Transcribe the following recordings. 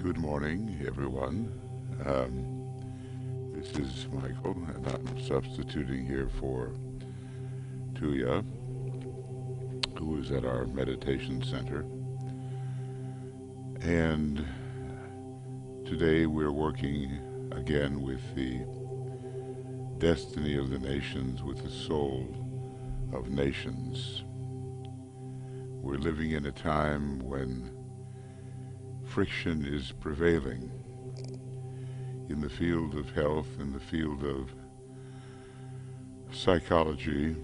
Good morning, everyone. This is Michael, and I'm substituting here for Tuija, who is at our meditation center. And today we're working again with the destiny of the nations, with the soul of nations. We're living in a time when friction is prevailing in the field of health, in the field of psychology.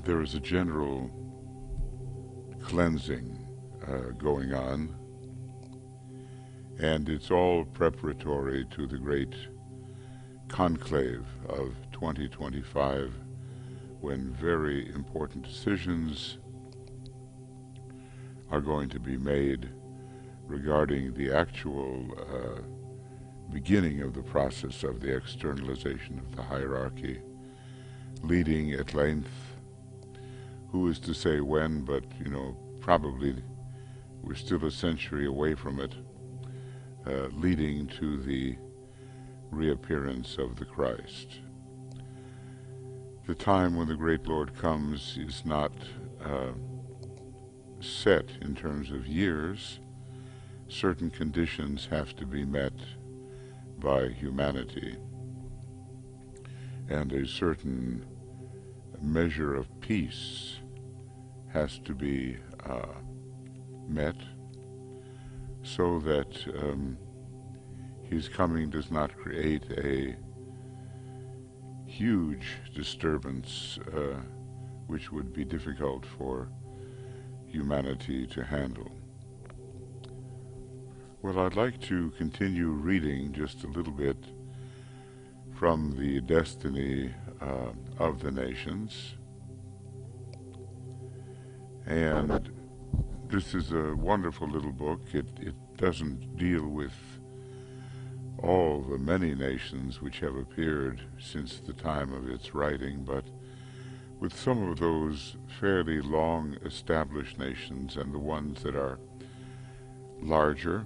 There is a general cleansing going on, and it's all preparatory to the great conclave of 2025, when very important decisions are going to be made regarding the actual beginning of the process of the externalization of the hierarchy, leading at length, who is to say when, but probably we're still a century away from it, leading to the reappearance of the Christ. The time when the great Lord comes is not set in terms of years. Certain conditions have to be met by humanity, and a certain measure of peace has to be met, so that his coming does not create a huge disturbance which would be difficult for humanity to handle. Well, I'd like to continue reading just a little bit from the destiny of the nations. And this is a wonderful little book. It doesn't deal with all the many nations which have appeared since the time of its writing, but with some of those fairly long established nations and the ones that are larger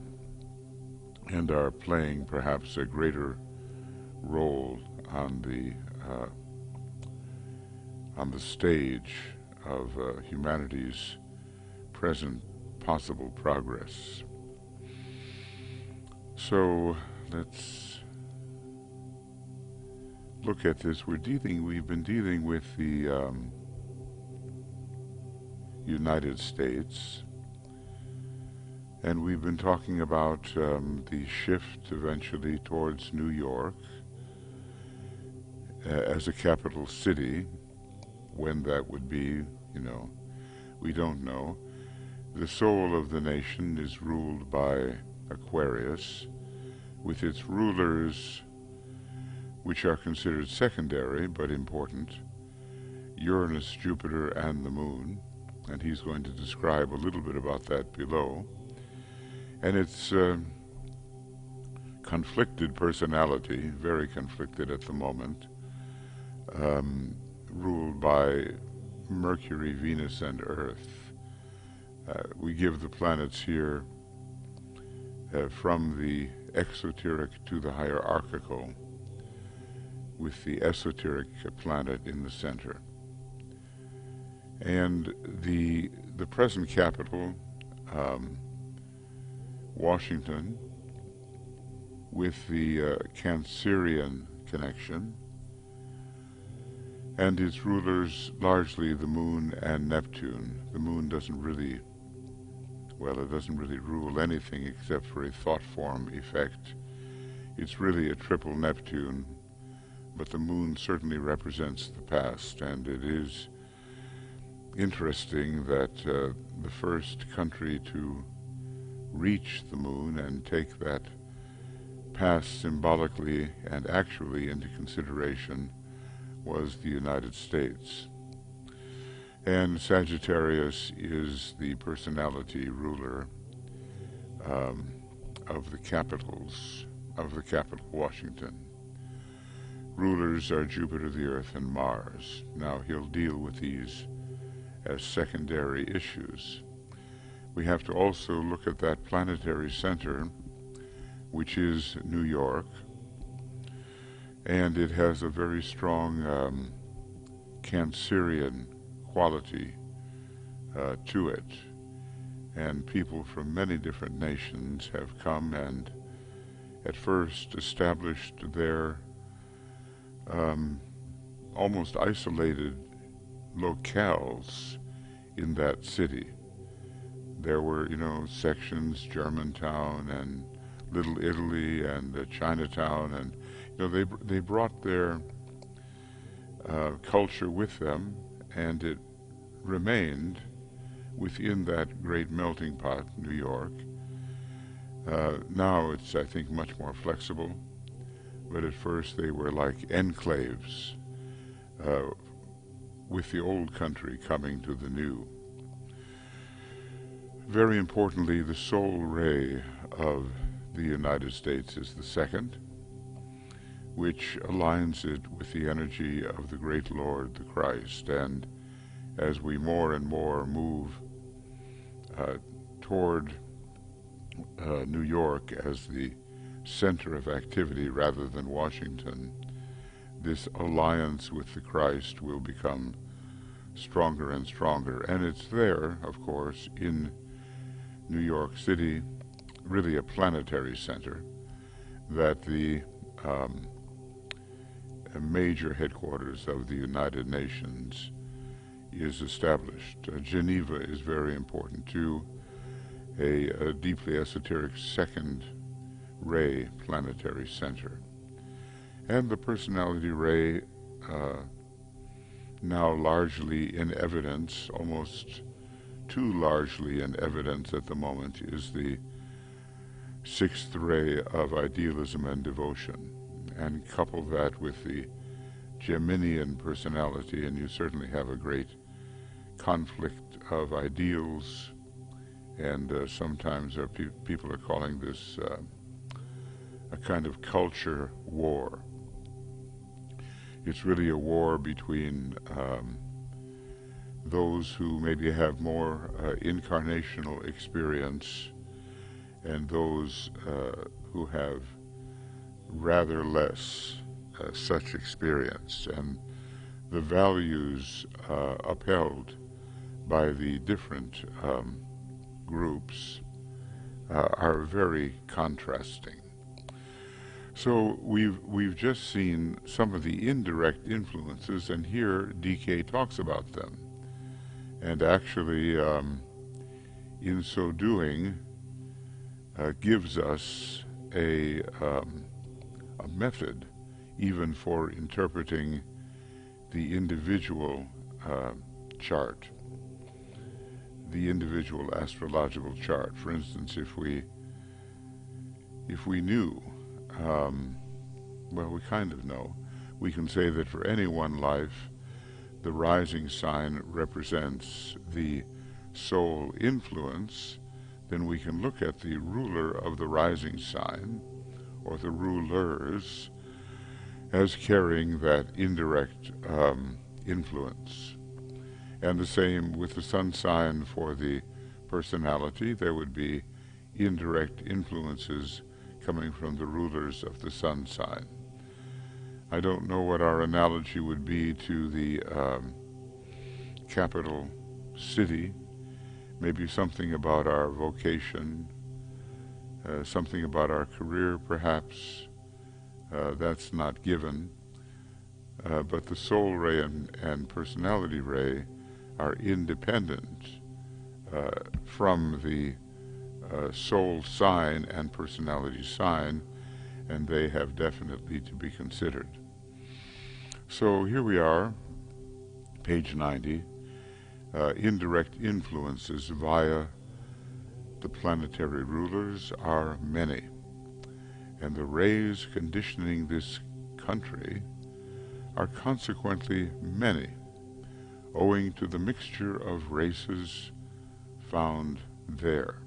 and are playing perhaps a greater role on the stage of humanity's present possible progress. So let's look at this. We've been dealing with the United States, and we've been talking about the shift eventually towards New York as a capital city. When that would be, we don't know. The soul of the nation is ruled by Aquarius, with its rulers, which are considered secondary but important, Uranus, Jupiter, and the Moon, and he's going to describe a little bit about that below. And its conflicted personality, very conflicted at the moment, ruled by Mercury, Venus, and Earth. We give the planets here from the exoteric to the hierarchical, with the esoteric planet in the center. And the present capital, Washington, with the Cancerian connection, and its rulers largely the Moon and Neptune. The Moon doesn't really rule anything except for a thought form effect. It's really a triple Neptune, but the Moon certainly represents the past, and it is interesting that the first country to reach the Moon and take that past symbolically and actually into consideration was the United States. And Sagittarius is the personality ruler of the capital, Washington. Rulers are Jupiter, the Earth, and Mars. Now he'll deal with these as secondary issues. We have to also look at that planetary center which is New York, and it has a very strong Cancerian quality to it. And people from many different nations have come and at first established their almost isolated locales in that city. There were, sections, Germantown and Little Italy and Chinatown, and they brought their culture with them, and it remained within that great melting pot, New York. Now it's, I think, much more flexible, but at first they were like enclaves, with the old country coming to the new. Very importantly, the soul ray of the United States is the second, which aligns it with the energy of the great Lord, the Christ. And as we more and more move toward New York as the center of activity rather than Washington, this alliance with the Christ will become stronger and stronger. And it's there, of course, in New York City, really a planetary center, that the major headquarters of the United Nations is established. Geneva is very important too, a deeply esoteric second ray planetary center. And the personality ray, now largely in evidence, almost too largely in evidence at the moment, is the sixth ray of idealism and devotion. And couple that with the Geminian personality, and you certainly have a great conflict of ideals, and sometimes people are calling this a kind of culture war. It's really a war between those who maybe have more incarnational experience and those who have rather less such experience, and the values upheld by the different groups are very contrasting. So we've just seen some of the indirect influences, and here DK talks about them, and actually in so doing gives us a method even for interpreting the individual chart, the individual astrological chart. For instance, if we knew, well, we kind of know, we can say that for any one life, the rising sign represents the soul influence. Then we can look at the ruler of the rising sign, or the rulers, as carrying that indirect influence. And the same with the sun sign for the personality. There would be indirect influences coming from the rulers of the sun sign. I don't know what our analogy would be to the capital city. Maybe something about our vocation, something about our career, perhaps. That's not given. But the soul ray and personality ray are independent from the soul sign and personality sign, and they have definitely to be considered. So here we are, page 90. Indirect influences via the planetary rulers are many, and the rays conditioning this country are consequently many, owing to the mixture of races found there.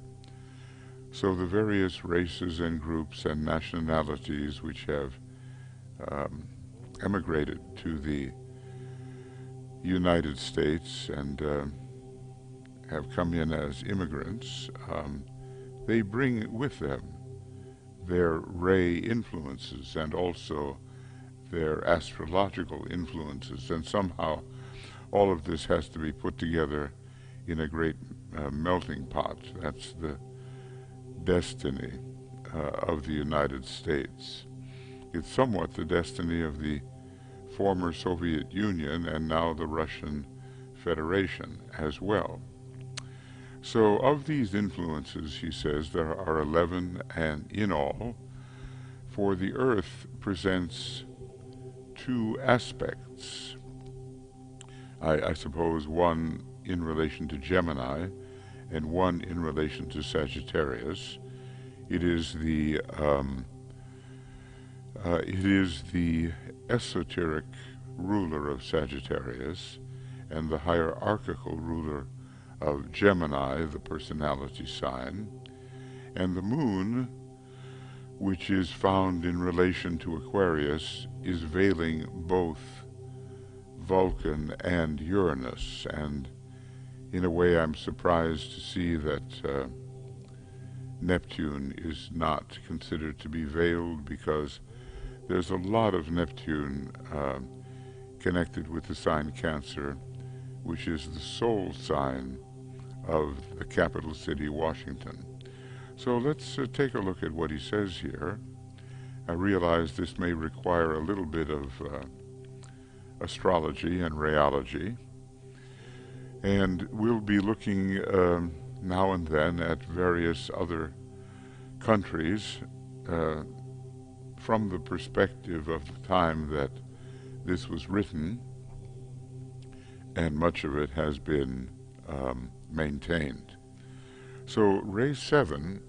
So the various races and groups and nationalities which have emigrated to the United States and have come in as immigrants, they bring with them their ray influences and also their astrological influences, and somehow all of this has to be put together in a great melting pot. That's the destiny of the United States. It's somewhat the destiny of the former Soviet Union and now the Russian Federation as well. So of these influences, he says, there are 11 and in all, for the Earth presents two aspects. I suppose one in relation to Gemini and one in relation to Sagittarius. It is the esoteric ruler of Sagittarius and the hierarchical ruler of Gemini, the personality sign, and the moon, which is found in relation to Aquarius, is veiling both Vulcan and Uranus, and in a way I'm surprised to see that Neptune is not considered to be veiled, because there's a lot of Neptune connected with the sign Cancer, which is the soul sign of the capital city, Washington. So let's take a look at what he says here. I realize this may require a little bit of astrology and rayology, and we'll be looking now and then at various other countries from the perspective of the time that this was written, and much of it has been maintained. So Ray 7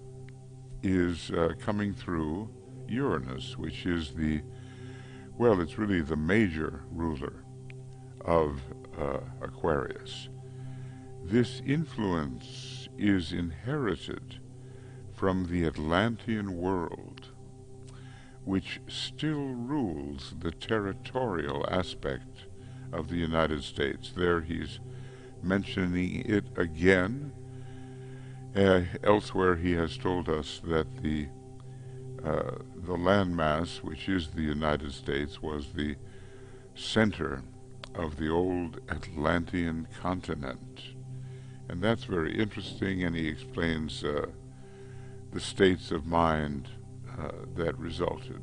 is coming through Uranus, which is it's really the major ruler of Aquarius. This influence is inherited from the Atlantean world, which still rules the territorial aspect of the United States. There he's mentioning it again. Elsewhere he has told us that the landmass, which is the United States, was the center of the old Atlantean continent. And that's very interesting, and he explains the states of mind that resulted.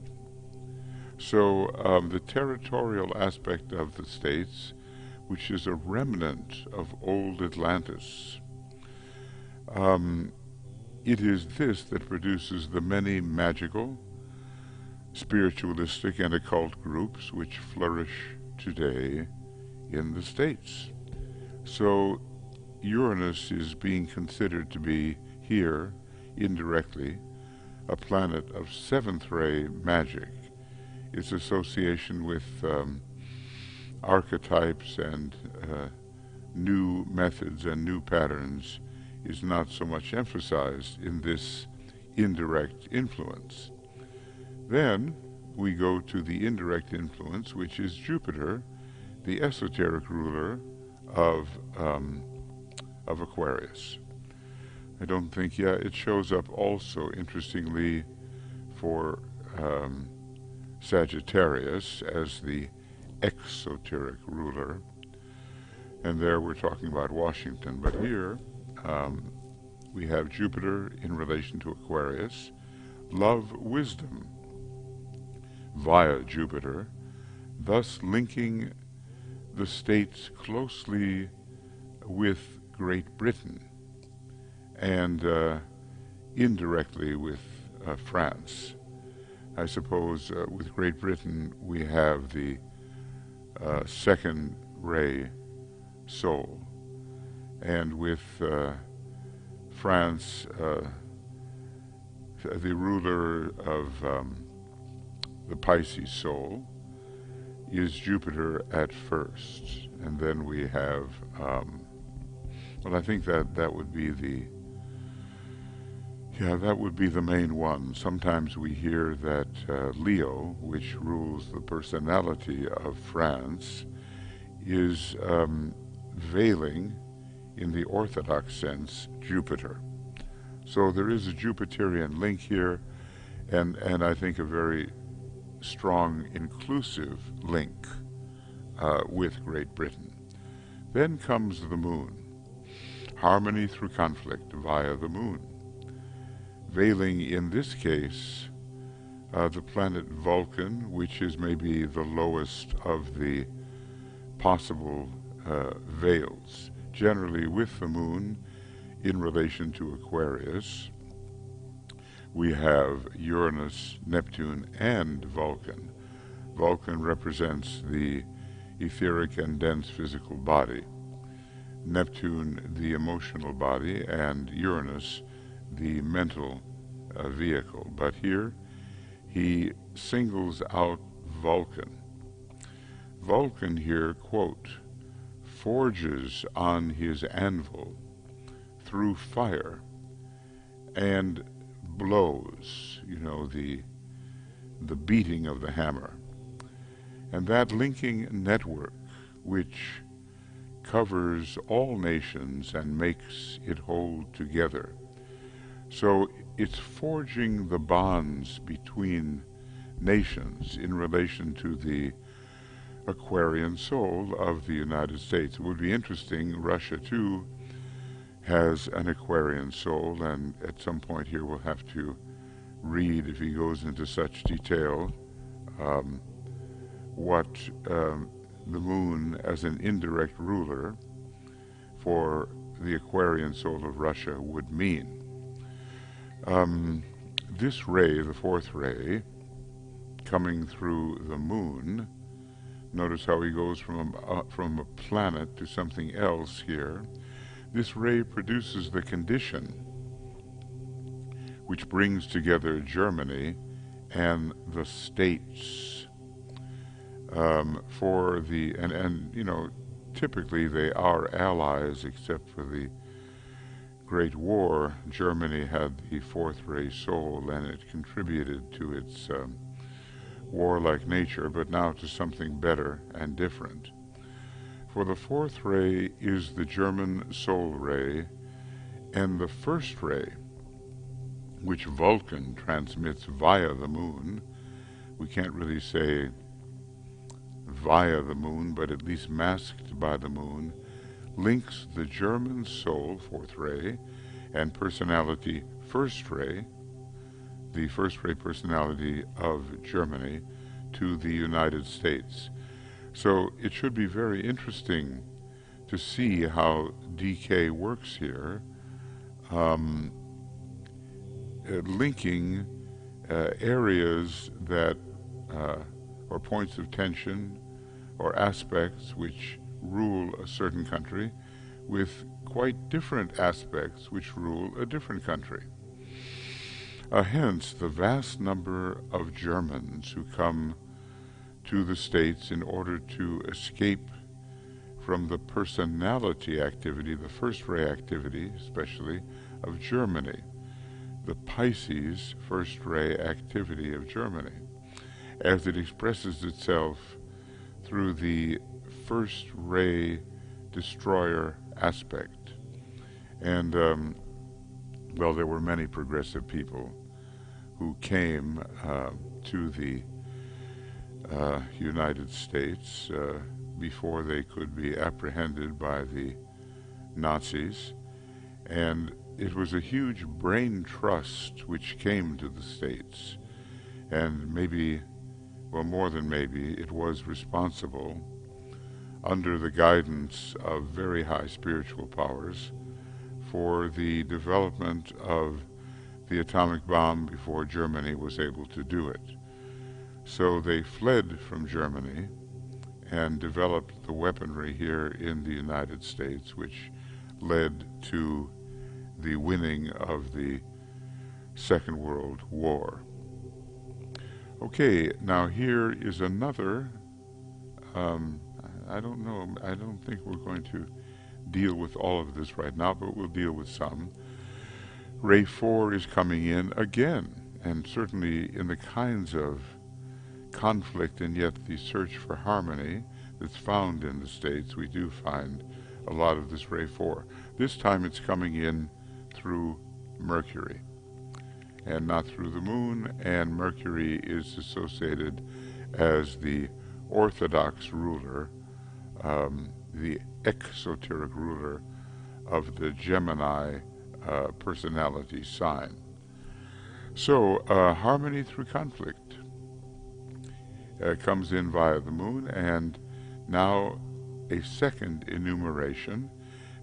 So the territorial aspect of the states, which is a remnant of old Atlantis, it is this that produces the many magical, spiritualistic, and occult groups which flourish today in the States. So Uranus is being considered to be here, indirectly, a planet of seventh ray magic. Its association with archetypes and new methods and new patterns is not so much emphasized in this indirect influence. Then we go to the indirect influence, which is Jupiter, the esoteric ruler of Aquarius. I don't think, it shows up also, interestingly, for Sagittarius as the exoteric ruler, and there we're talking about Washington. But here we have Jupiter in relation to Aquarius, love, wisdom via Jupiter, thus linking the states closely with Great Britain and indirectly with France. I suppose with Great Britain we have the second ray soul, and with France, the ruler of the Pisces soul is Jupiter at first, and then we have I think that would be the main one. Sometimes we hear that Leo, which rules the personality of France, is veiling, in the Orthodox sense, Jupiter. So there is a Jupiterian link here, and I think a very strong inclusive link with Great Britain. Then comes the moon, harmony through conflict via the moon, veiling in this case the planet Vulcan, which is maybe the lowest of the possible veils, generally with the moon in relation to Aquarius. We have Uranus, Neptune, and Vulcan. Vulcan represents the etheric and dense physical body, Neptune the emotional body, and Uranus the mental vehicle. But here he singles out Vulcan. Vulcan here, quote, forges on his anvil through fire and blows, the beating of the hammer. And that linking network, which covers all nations and makes it hold together. So it's forging the bonds between nations in relation to the Aquarian soul of the United States. It would be interesting, Russia too has an Aquarian soul, and at some point here we'll have to read, if he goes into such detail, what the moon as an indirect ruler for the Aquarian soul of Russia would mean. This ray, the fourth ray, coming through the moon, notice how he goes from a planet to something else here. This ray produces the condition which brings together Germany and the states typically they are allies, except for the Great War. Germany had the fourth ray soul, and it contributed to its warlike nature, but now to something better and different. For the fourth ray is the German soul ray, and the first ray, which Vulcan transmits via the moon, we can't really say via the moon, but at least masked by the moon, links the German soul, fourth ray, and personality, first ray, the first ray personality of Germany, to the United States. So it should be very interesting to see how DK works here, linking areas that, or points of tension, or aspects which rule a certain country, with quite different aspects which rule a different country. Hence, the vast number of Germans who come to the States in order to escape from the personality activity, the first ray activity, especially, of Germany, the Pisces first ray activity of Germany, as it expresses itself through the first ray destroyer aspect. And, there were many progressive people who came to the United States before they could be apprehended by the Nazis, and it was a huge brain trust which came to the States, and maybe, well, more than maybe, it was responsible, under the guidance of very high spiritual powers, for the development of the atomic bomb before Germany was able to do it. So they fled from Germany and developed the weaponry here in the United States, which led to the winning of the Second World War. Okay, now here is another, I don't know, I don't think we're going to deal with all of this right now, but we'll deal with some. Ray 4 is coming in again, and certainly in the kinds of conflict and yet the search for harmony that's found in the States, we do find a lot of this Ray 4. This time it's coming in through Mercury. and not through the moon, and Mercury is associated as the orthodox ruler, the exoteric ruler of the Gemini personality sign. So harmony through conflict comes in via the moon, and now a second enumeration,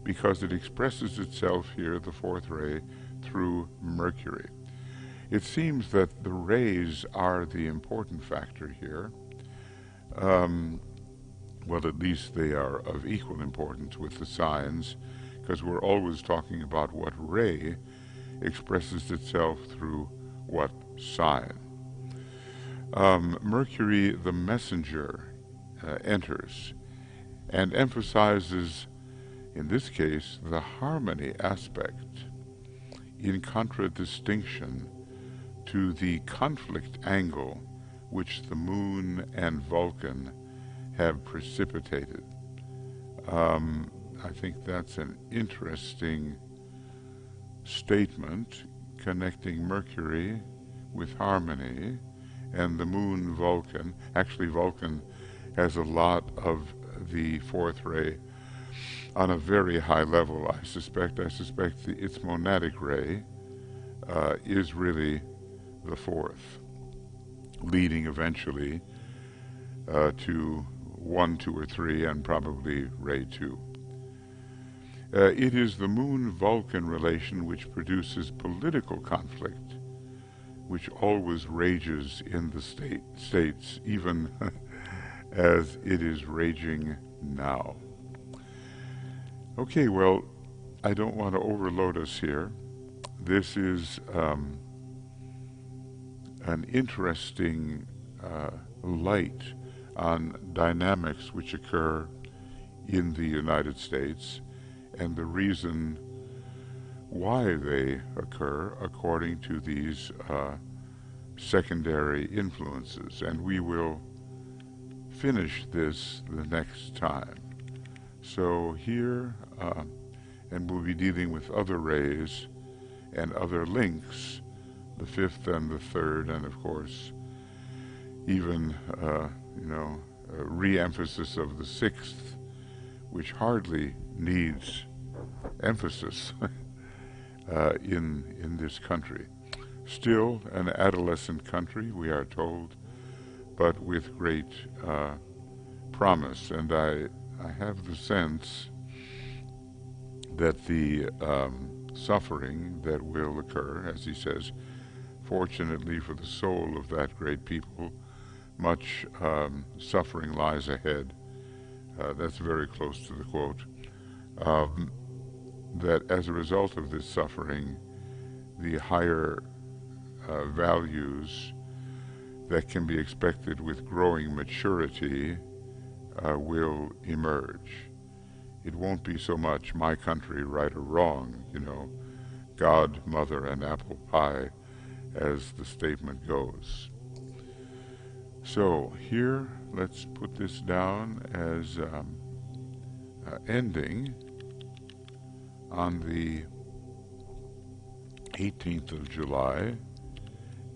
because it expresses itself here, the fourth ray, through Mercury. It seems that the rays are the important factor here. Well, at least they are of equal importance with the signs, because we're always talking about what ray expresses itself through what sign. Mercury, the messenger, enters and emphasizes, in this case, the harmony aspect in contradistinction to the conflict angle which the moon and Vulcan have precipitated. I think that's an interesting statement, connecting Mercury with harmony and the moon Vulcan. Actually, Vulcan has a lot of the fourth ray on a very high level, I suspect. Its monadic ray is really the fourth, leading eventually to 1, 2, or 3, and probably ray 2. It is the moon-Vulcan relation which produces political conflict, which always rages in the states, even as it is raging now. Okay, well, I don't want to overload us here. This is an interesting light on dynamics which occur in the United States and the reason why they occur according to these secondary influences. And we will finish this the next time. So here, and we'll be dealing with other rays and other links, the fifth and the third, and of course even re-emphasis of the sixth, which hardly needs emphasis in this country. Still an adolescent country, we are told, but with great promise. And I have the sense that the suffering that will occur, as he says, fortunately for the soul of that great people, much suffering lies ahead. That's very close to the quote. That as a result of this suffering, the higher values that can be expected with growing maturity will emerge. It won't be so much my country, right or wrong, God, mother, and apple pie, as the statement goes. So here, let's put this down as ending on the 18th of July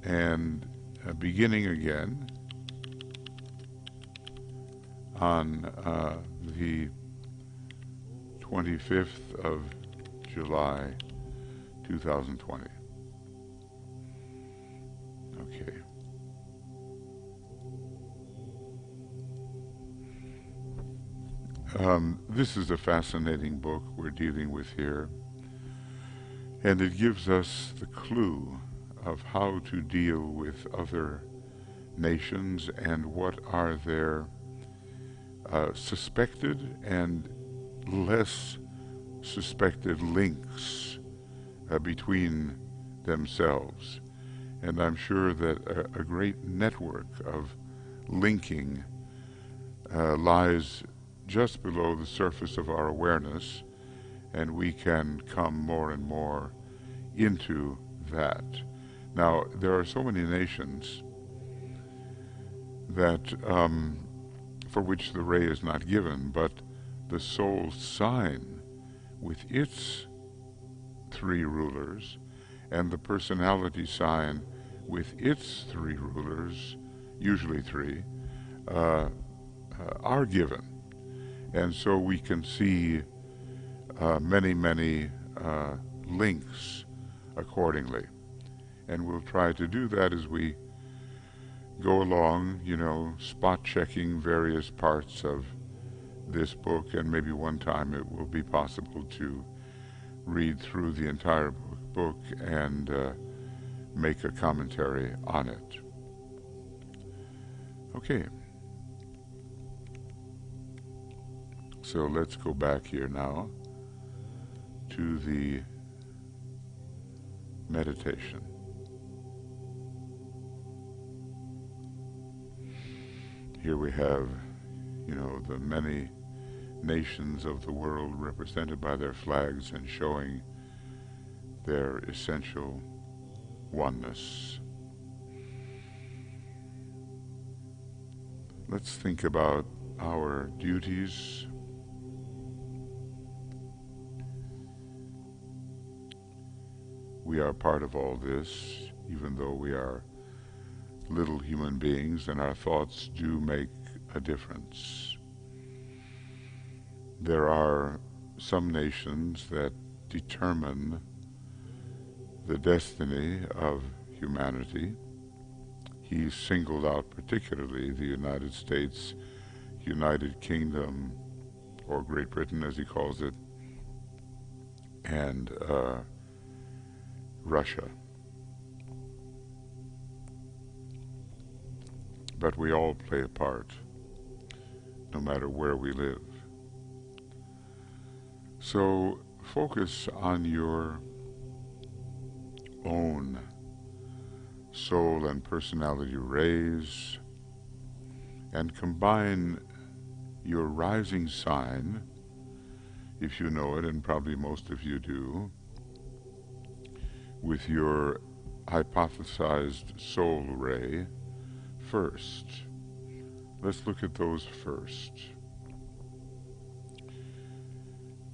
and beginning again on the 25th of July 2020. Okay. This is a fascinating book we're dealing with here, and it gives us the clue of how to deal with other nations and what are their suspected and less suspected links between themselves. And I'm sure that a great network of linking lies just below the surface of our awareness, and we can come more and more into that. Now, there are so many nations that for which the ray is not given, but the soul sign with its three rulers and the personality sign with its three rulers, usually three, uh, are given. And so we can see many links accordingly. And we'll try to do that as we go along, spot checking various parts of this book, and maybe one time it will be possible to read through the entire book and make a commentary on it. Okay. So let's go back here now to the meditation. Here we have, the many nations of the world represented by their flags and showing their essential oneness. Let's think about our duties. We are part of all this, even though we are little human beings, and our thoughts do make a difference. There are some nations that determine the destiny of humanity. He singled out particularly the United States, United Kingdom, or Great Britain as he calls it, and Russia. But we all play a part, no matter where we live. So focus on your own soul and personality rays, and combine your rising sign, if you know it, and probably most of you do, with your hypothesized soul ray first. Let's look at those first.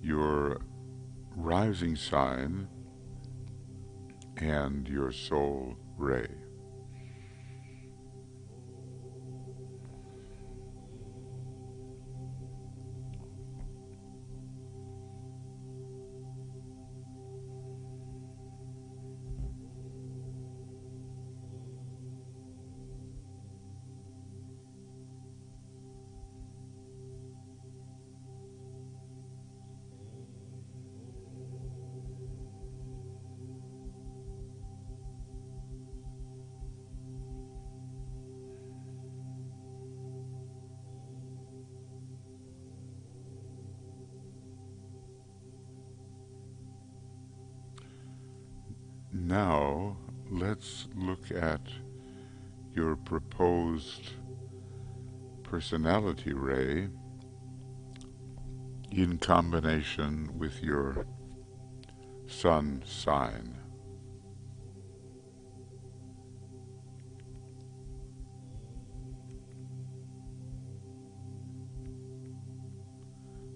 Your rising sign and your soul ray. Now, let's look at your proposed personality ray in combination with your sun sign.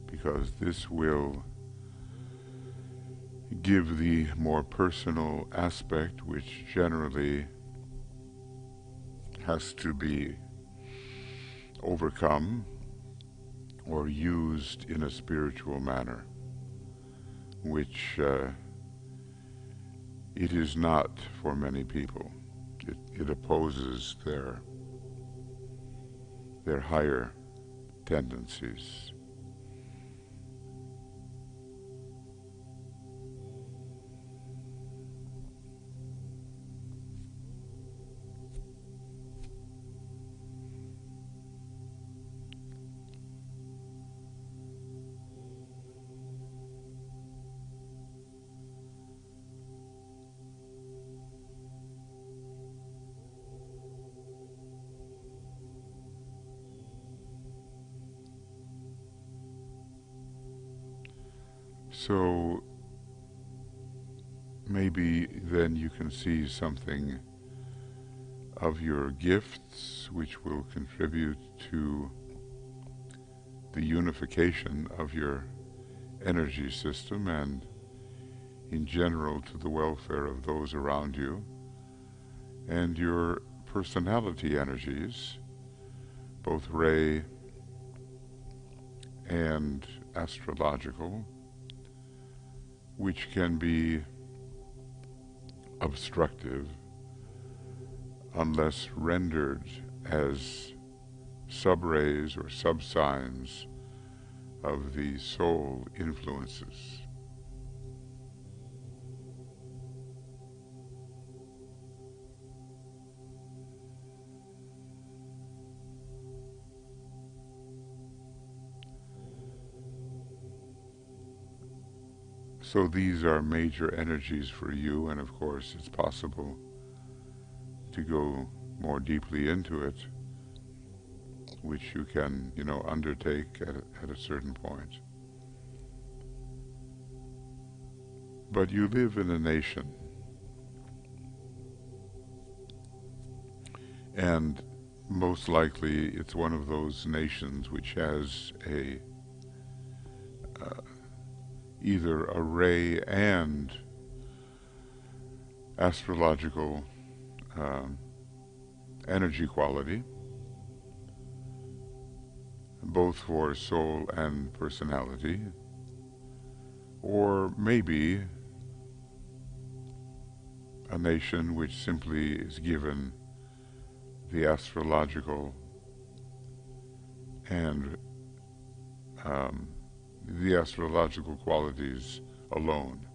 Because this will give the more personal aspect, which generally has to be overcome or used in a spiritual manner, which it is not for many people. It opposes their higher tendencies. So maybe then you can see something of your gifts which will contribute to the unification of your energy system, and in general to the welfare of those around you, and your personality energies, both ray and astrological, which can be obstructive unless rendered as subrays or subsigns of the soul influences. So these are major energies for you, and of course it's possible to go more deeply into it, which you can, undertake at a certain point. But you live in a nation, and most likely it's one of those nations which has either a ray and astrological energy quality, both for soul and personality, or maybe a nation which simply is given the astrological and the astrological qualities alone,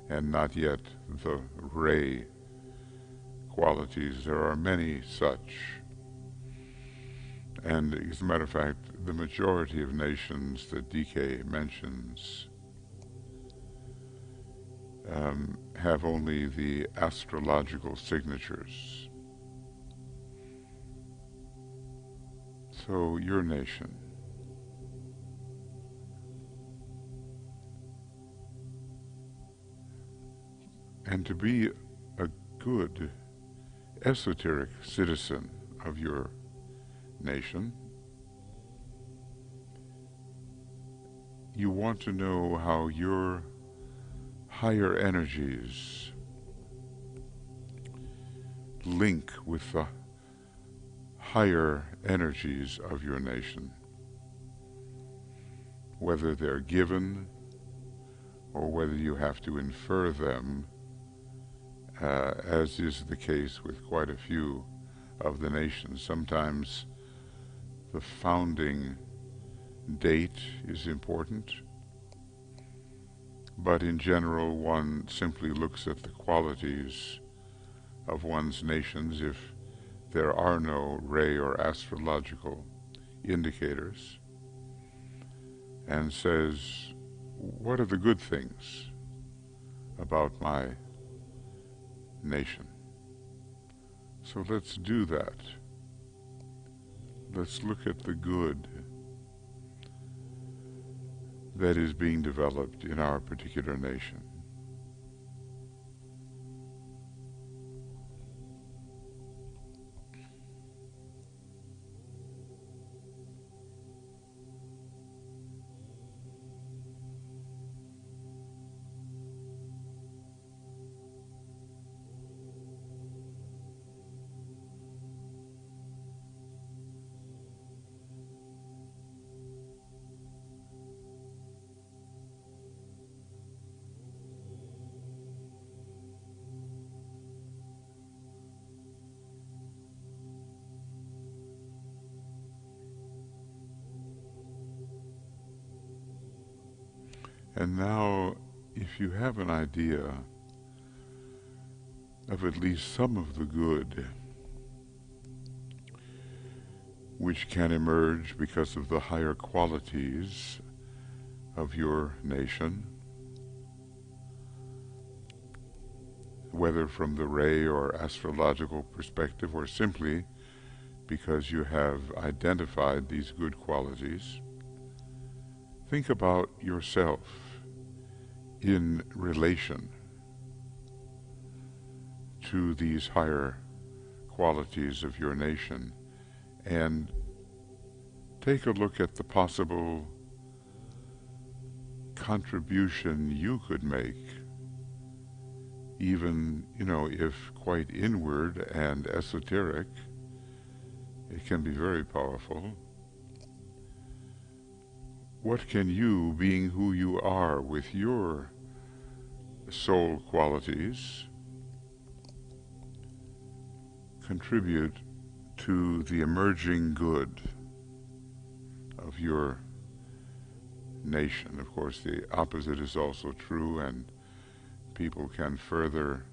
and not yet the ray qualities. There are many such, and as a matter of fact, the majority of nations that DK mentions have only the astrological signatures. So your nation, and to be a good esoteric citizen of your nation, you want to know how your higher energies link with the higher energies of your nation, whether they're given or whether you have to infer them, as is the case with quite a few of the nations. Sometimes the founding date is important, but in general one simply looks at the qualities of one's nations if there are no ray or astrological indicators, and says, what are the good things about my nation? So let's do that. Let's look at the good that is being developed in our particular nation. And now, if you have an idea of at least some of the good which can emerge because of the higher qualities of your nation, whether from the ray or astrological perspective, or simply because you have identified these good qualities, think about yourself in relation to these higher qualities of your nation, and take a look at the possible contribution you could make even, if quite inward and esoteric, it can be very powerful. What can you, being who you are with your soul qualities, contribute to the emerging good of your nation? Of course, the opposite is also true, and people can further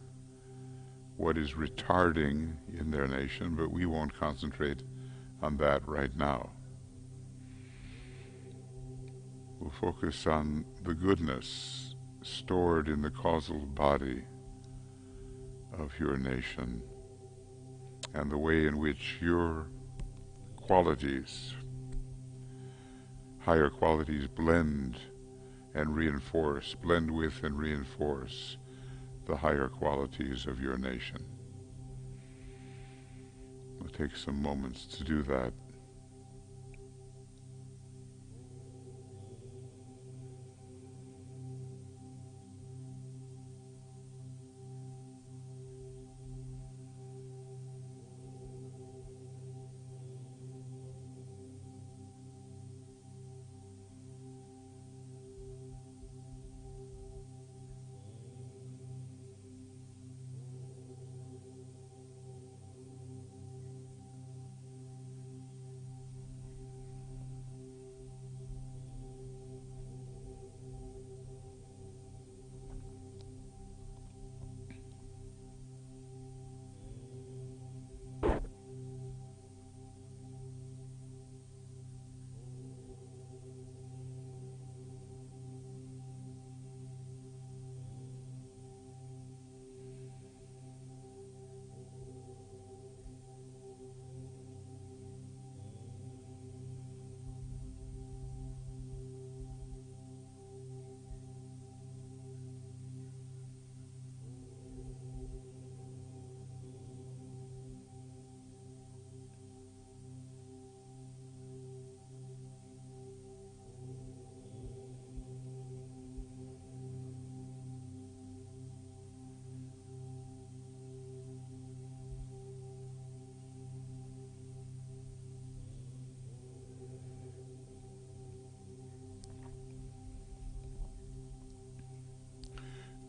what is retarding in their nation, but we won't concentrate on that right now. We'll focus on the goodness stored in the causal body of your nation and the way in which your qualities, higher qualities, blend with and reinforce the higher qualities of your nation. We'll take some moments to do that.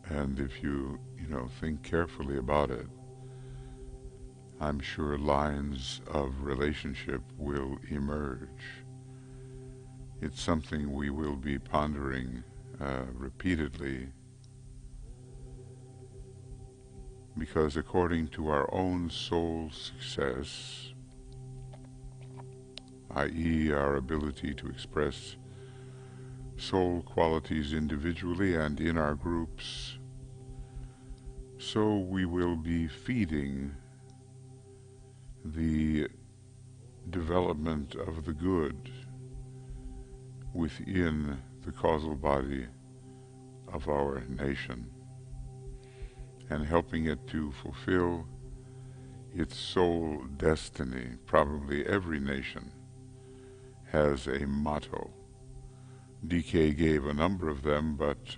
And if you think carefully about it, I'm sure lines of relationship will emerge. It's something we will be pondering repeatedly, because according to our own soul success, i.e. our ability to express soul qualities individually and in our groups, so we will be feeding the development of the good within the causal body of our nation, and helping it to fulfill its soul destiny. Probably every nation has a motto. DK gave a number of them, but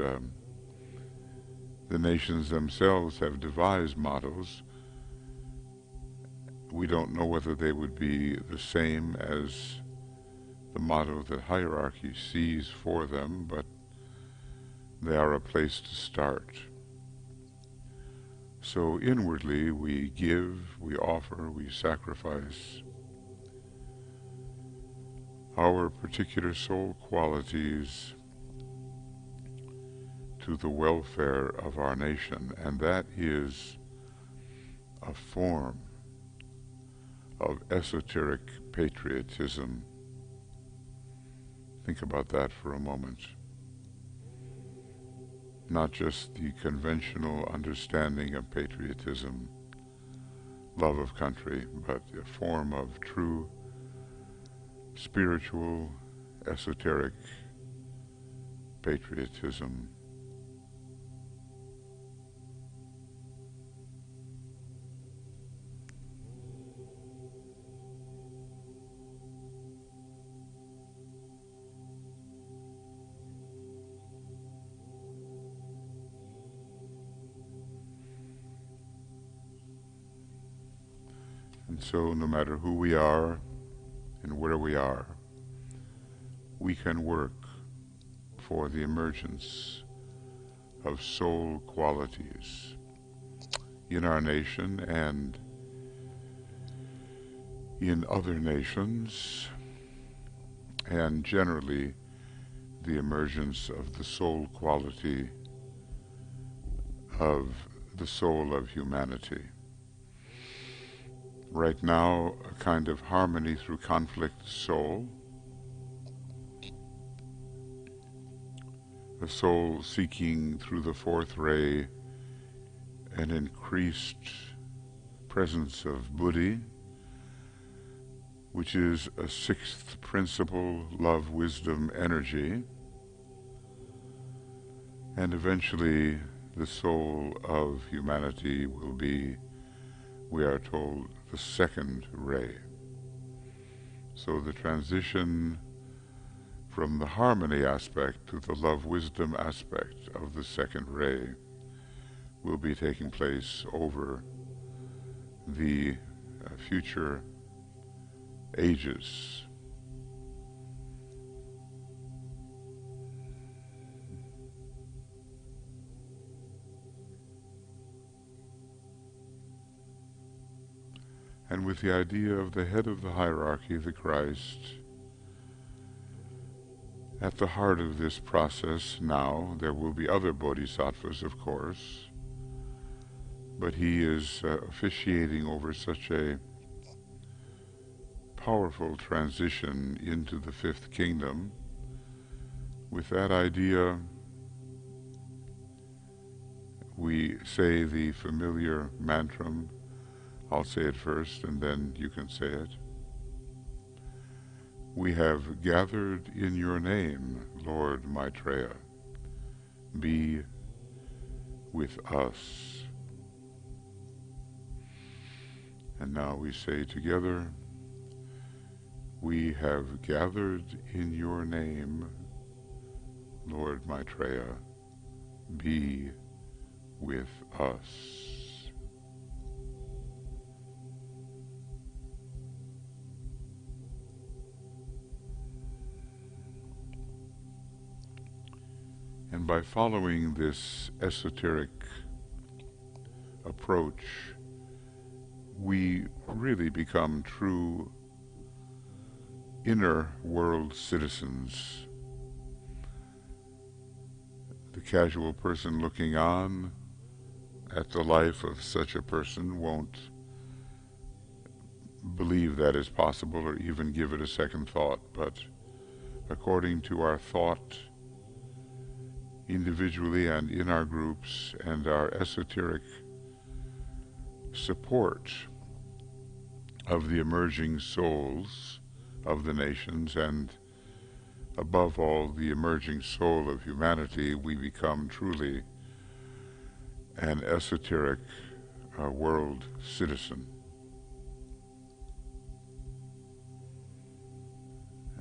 the nations themselves have devised mottos. We don't know whether they would be the same as the motto that hierarchy sees for them, but they are a place to start. So inwardly we give, we offer, we sacrifice our particular soul qualities to the welfare of our nation, and that is a form of esoteric patriotism. Think about that for a moment. Not just the conventional understanding of patriotism, love of country, but a form of true spiritual, esoteric patriotism. And so no matter who we are and where we are, we can work for the emergence of soul qualities in our nation and in other nations, and generally the emergence of the soul quality of the soul of humanity. Right now, a kind of harmony through conflict soul, a soul seeking through the fourth ray an increased presence of Buddhi, which is a sixth principle, love, wisdom, energy, and eventually the soul of humanity will be, we are told, the second ray. So the transition from the harmony aspect to the love-wisdom aspect of the second ray will be taking place over the future ages. And with the idea of the head of the hierarchy, the Christ, at the heart of this process now, there will be other bodhisattvas, of course, but he is officiating over such a powerful transition into the fifth kingdom. With that idea, we say the familiar mantra. I'll say it first and then you can say it. We have gathered in your name, Lord Maitreya. Be with us. And now we say together, we have gathered in your name, Lord Maitreya. Be with us. And by following this esoteric approach, we really become true inner world citizens. The casual person looking on at the life of such a person won't believe that is possible or even give it a second thought, but according to our thought, individually and in our groups, and our esoteric support of the emerging souls of the nations, and above all the emerging soul of humanity, we become truly an esoteric world citizen.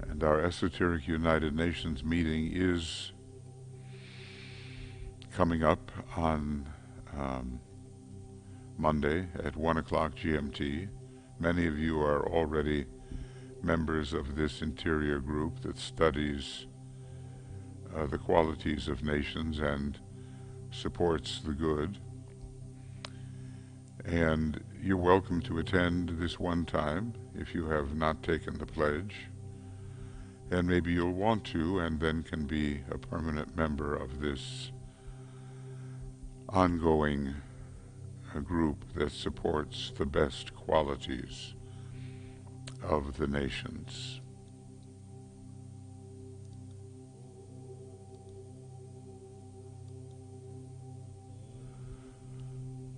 And our Esoteric United Nations meeting is coming up on Monday at 1 o'clock GMT. Many of you are already members of this interior group that studies the qualities of nations and supports the good. And you're welcome to attend this one time if you have not taken the pledge. And maybe you'll want to, and then can be a permanent member of this ongoing group that supports the best qualities of the nations.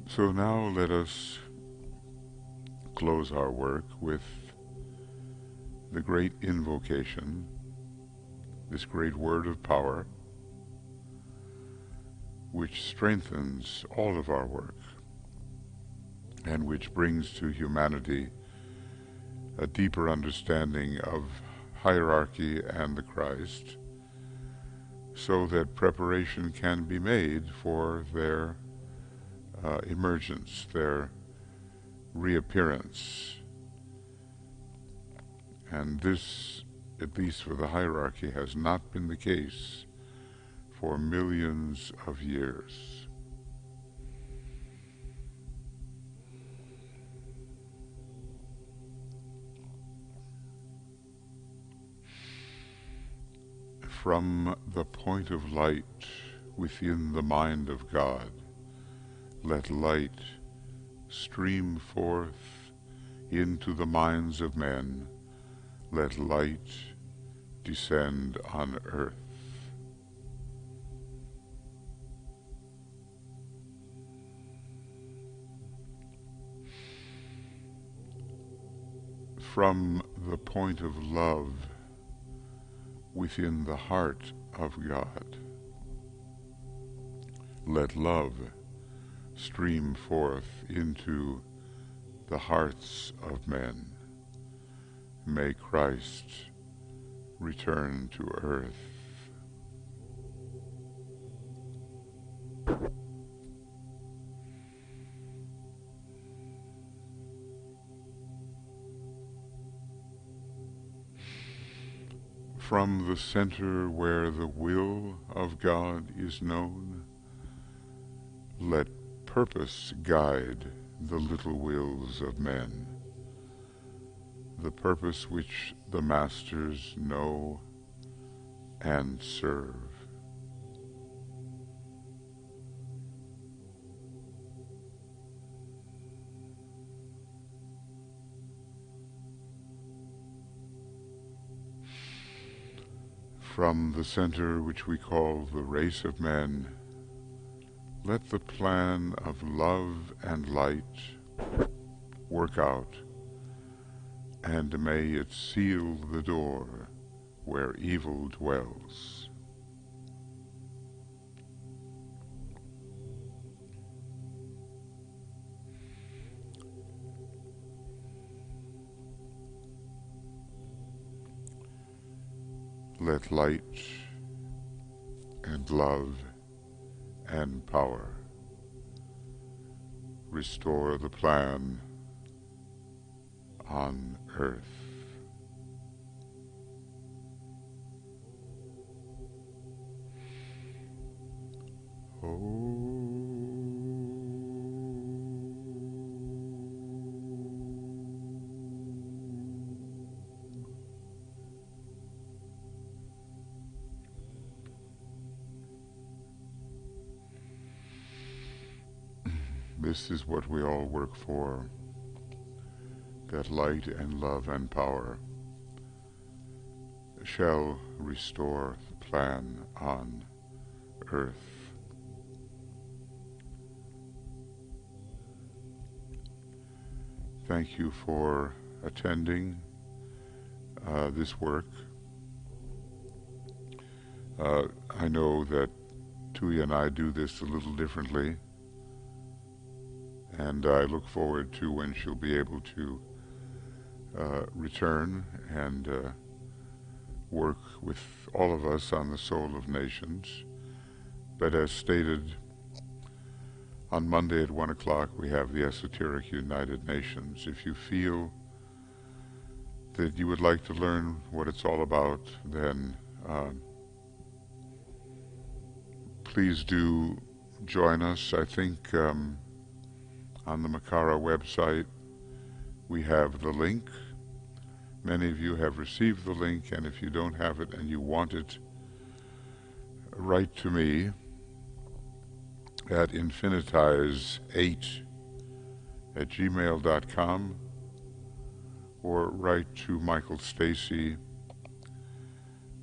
So now let us close our work with the great invocation, this great word of power, which strengthens all of our work and which brings to humanity a deeper understanding of hierarchy and the Christ, so that preparation can be made for their emergence, their reappearance And this, at least for the hierarchy, has not been the case for millions of years. From the point of light within the mind of God, let light stream forth into the minds of men. Let light descend on earth. From the point of love within the heart of God, let love stream forth into the hearts of men. May Christ return to earth. From the center where the will of God is known, let purpose guide the little wills of men, the purpose which the masters know and serve. From the center which we call the race of men, let the plan of love and light work out, and may it seal the door where evil dwells. Let light and love and power restore the plan on earth. This is what we all work for, that light and love and power shall restore the plan on earth. Thank you for attending this work. I know that Tuija and I do this a little differently, and I look forward to when she'll be able to return and work with all of us on the soul of nations. But as stated, on Monday at 1 o'clock we have the Esoteric United Nations. If you feel that you would like to learn what it's all about, then please do join us. I think on the Makara website we have the link. Many of you have received the link, and if you don't have it and you want it, write to me at infinitize8@gmail.com, or write to Michael Stacy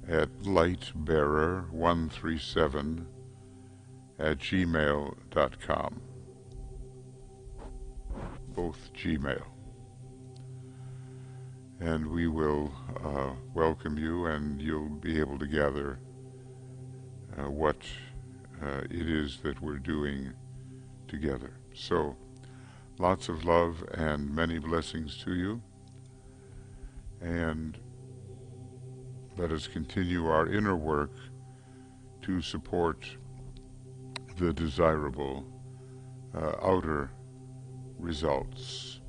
at lightbearer137@gmail.com. Both Gmail. And we will welcome you, and you'll be able to gather what it is that we're doing together. So, lots of love and many blessings to you, and let us continue our inner work to support the desirable outer results.